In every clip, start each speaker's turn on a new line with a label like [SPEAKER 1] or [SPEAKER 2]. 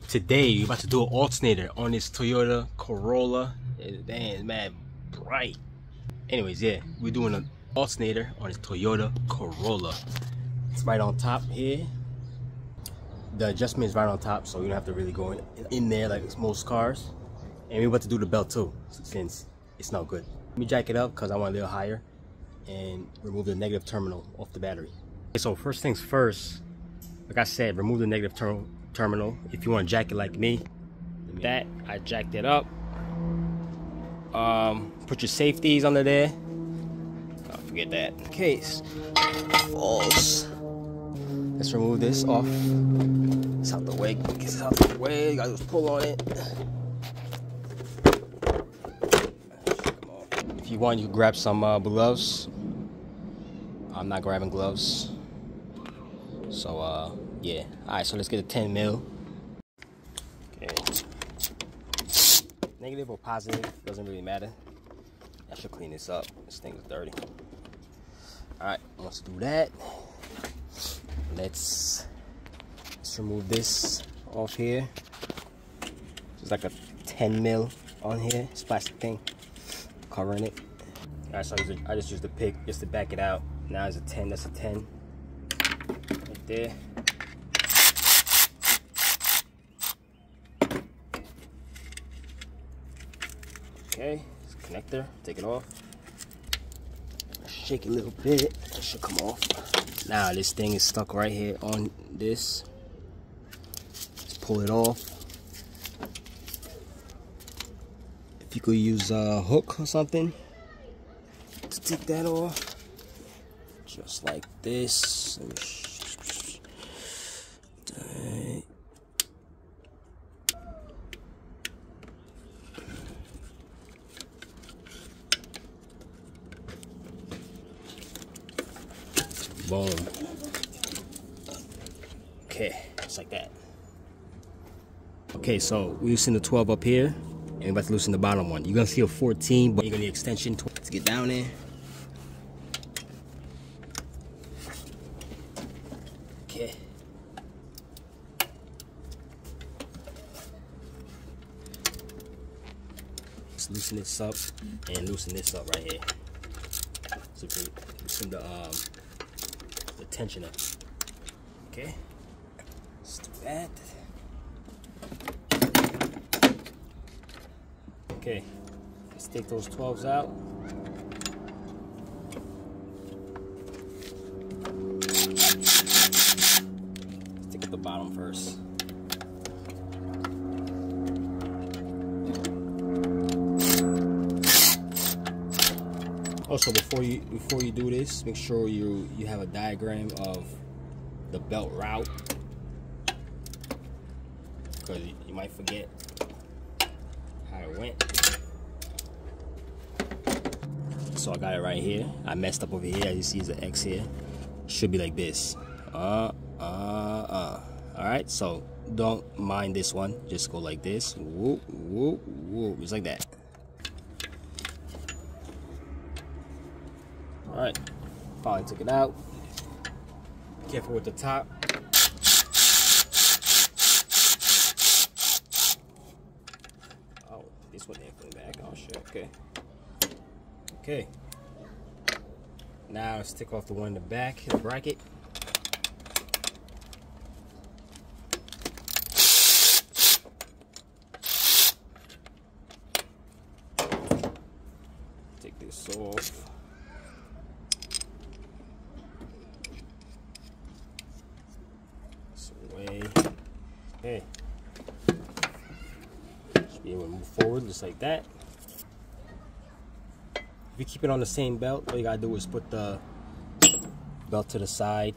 [SPEAKER 1] Today we're about to do an alternator on this Toyota Corolla. Damn, man, bright. Anyways, yeah, we're doing an alternator on this Toyota Corolla. It's right on top here. The adjustment is right on top, so you don't have to really go in there like most cars. And we're about to do the belt too, since it's not good. Let me jack it up because I want a little higher and remove the negative terminal off the battery. Okay, so first things first, like I said, remove the negative terminal. If you want to jack it like me, that I jacked it up. Put your safeties under there. Don't forget that in case it falls. Let's remove this off. It's out the way. Get this out the way. You gotta just pull on it. If you want, you can grab some gloves. I'm not grabbing gloves. So yeah. Alright, so let's get a 10 mil. Okay. Negative or positive, doesn't really matter. I should clean this up. This thing is dirty. Alright, let's do that. Let's remove this off here. There's like a 10 mil on here. It's plastic thing covering it. Alright, so I just used the pick just to back it out. Now it's a 10. That's a 10 right there. Okay, it's a connector. Take it off. Shake it a little bit. It should come off. Now this thing is stuck right here on this. Let's pull it off. If you could use a hook or something to take that off, just like this. Boom. Okay, just like that. Okay, so we loosen the 12 up here, and we're about to loosen the bottom one. You're gonna see a 14, but you're gonna need extension. Let's get down there. Okay. Let's loosen this up and loosen this up right here. So loosen the tension up. Okay. Let's do that. Okay. Let's take those 12s out. Let's take out the bottom first. Also, before you do this, make sure you have a diagram of the belt route, because you might forget how it went. So I got it right here. I messed up over here. As you see, there's an X here. It should be like this. All right. So don't mind this one. Just go like this. Whoop, whoop, whoop. Just like that. Alright, finally took it out. Be careful with the top. Oh, this one ain't coming back. Oh shit, okay. Okay. Now let's take off the one in the back, the bracket. Take this off. Okay, should be able to move forward just like that. If you keep it on the same belt, all you gotta do is put the belt to the side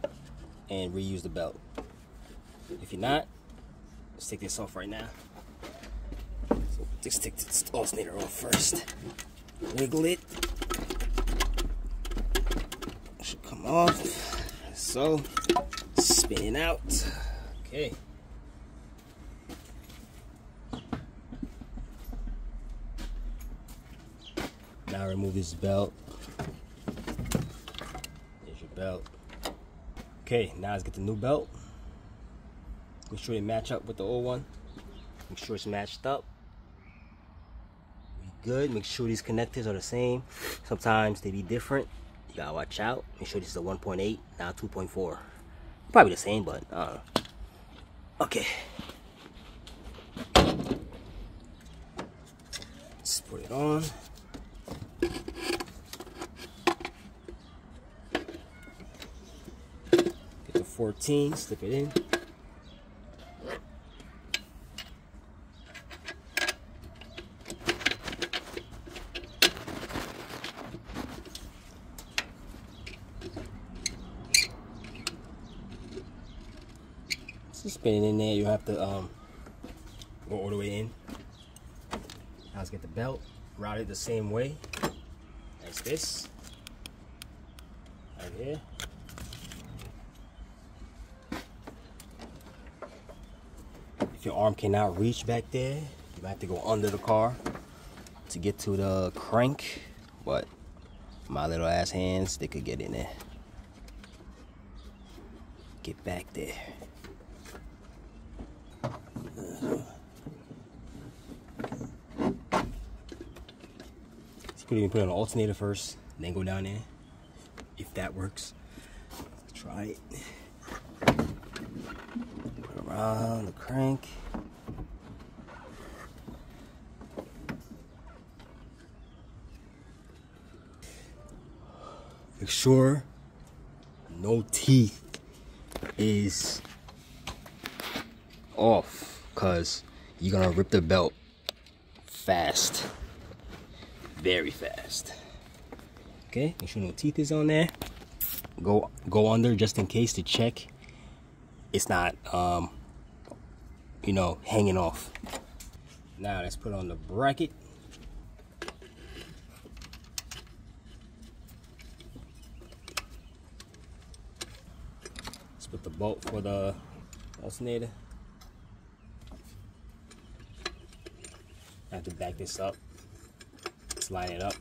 [SPEAKER 1] and reuse the belt. If you're not, let's take this off right now. So just take this alternator off first. Wiggle it. Should come off. So, spin it out. Okay. Now remove this belt. There's your belt. Okay, now let's get the new belt. Make sure they match up with the old one. Make sure it's matched up. We good. Make sure these connectors are the same. Sometimes they be different. You gotta watch out. Make sure this is a 1.8, not 2.4. Probably the same, but okay. Let's put it on. Get the 14, slip it in. Just spin it in there. You have to go all the way in. Now let's get the belt, route it the same way as this, right here. If your arm cannot reach back there, you might have to go under the car to get to the crank, but my little ass hands, they could get in there. Get back there. You could even put it on the alternator first, then go down there, if that works. Let's try it. Put it around the crank. Make sure no teeth is off, cause you're gonna rip the belt fast, very fast. Okay, make sure no teeth is on there. Go under just in case to check it's not you know, hanging off. Now let's put on the bracket. Let's put the bolt for the alternator. I have to back this up. Let's line it up.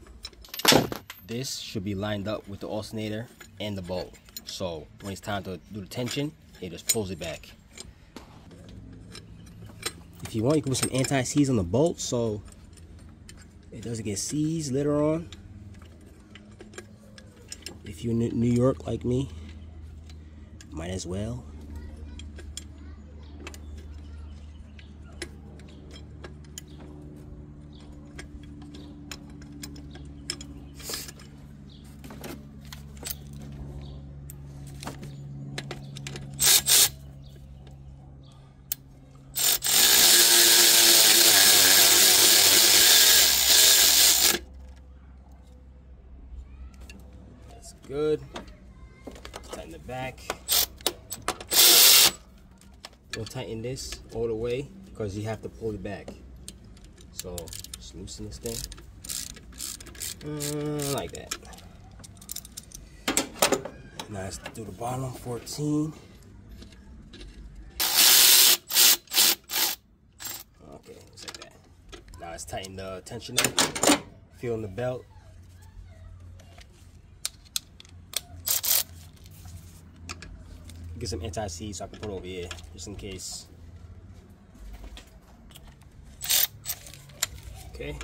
[SPEAKER 1] This should be lined up with the alternator and the bolt. So when it's time to do the tension, it just pulls it back. If you want, you can put some anti-seize on the bolt so it doesn't get seized later on. If you're in New York like me, might as well. That's good. Tighten the back. Don't tighten this all the way because you have to pull it back. So just loosen this thing like that. Now let's do the bottom 14. Okay, just like that. Now let's tighten the tensioner. Feel in the belt. Get some anti-seize so I can put it over here, just in case. Okay.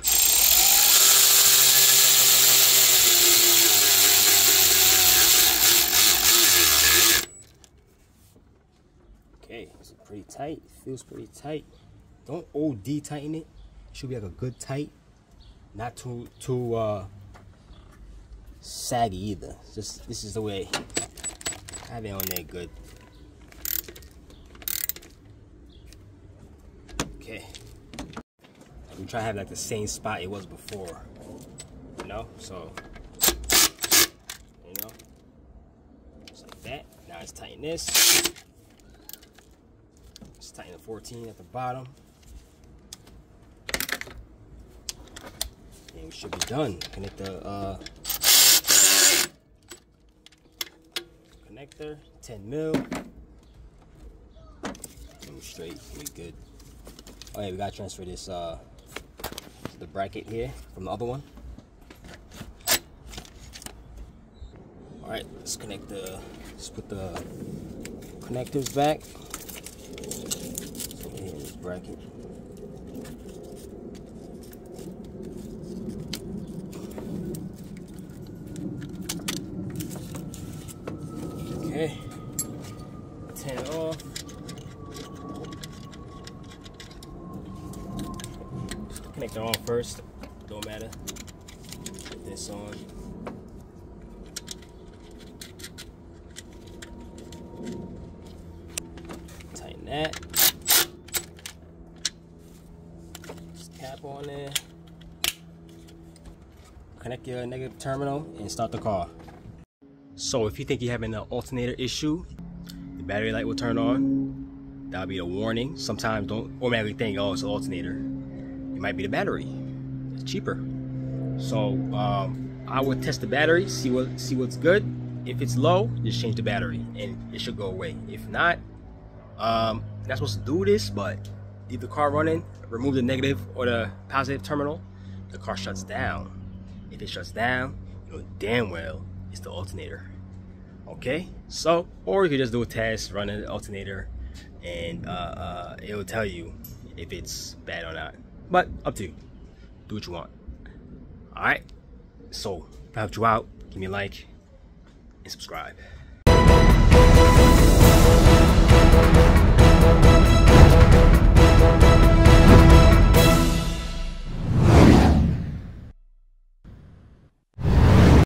[SPEAKER 1] Okay, it's pretty tight. It feels pretty tight. Don't OD tighten it. It should be like a good tight, not too saggy either. Just this is the way. Have it on there good. Okay. We try to have like the same spot it was before. You know? So, you know, just like that. Now let's tighten this. Let's tighten the 14 at the bottom. And we should be done. Connect the connector, 10 mil. And straight, we good. Oh yeah, we gotta transfer this the bracket here from the other one. All right, let's connect the. Let's put the connectors back. So this bracket. Okay, turn it off. Connect it on first, don't matter. Put this on. Tighten that. Just cap on there. Connect your negative terminal and start the car. So if you think you're having an alternator issue, the battery light will turn on. That'll be a warning. Sometimes don't automatically think, oh, it's an alternator. It might be the battery. It's cheaper. So I would test the battery, see what's good. If it's low, just change the battery and it should go away. If not, you're not supposed to do this, but leave the car running, remove the negative or the positive terminal, the car shuts down. If it shuts down, you know damn well it's the alternator. Okay, so, or you could just do a test, run an alternator, and it will tell you if it's bad or not. But up to you. Do what you want. Alright, so if I helped you out, give me a like and subscribe.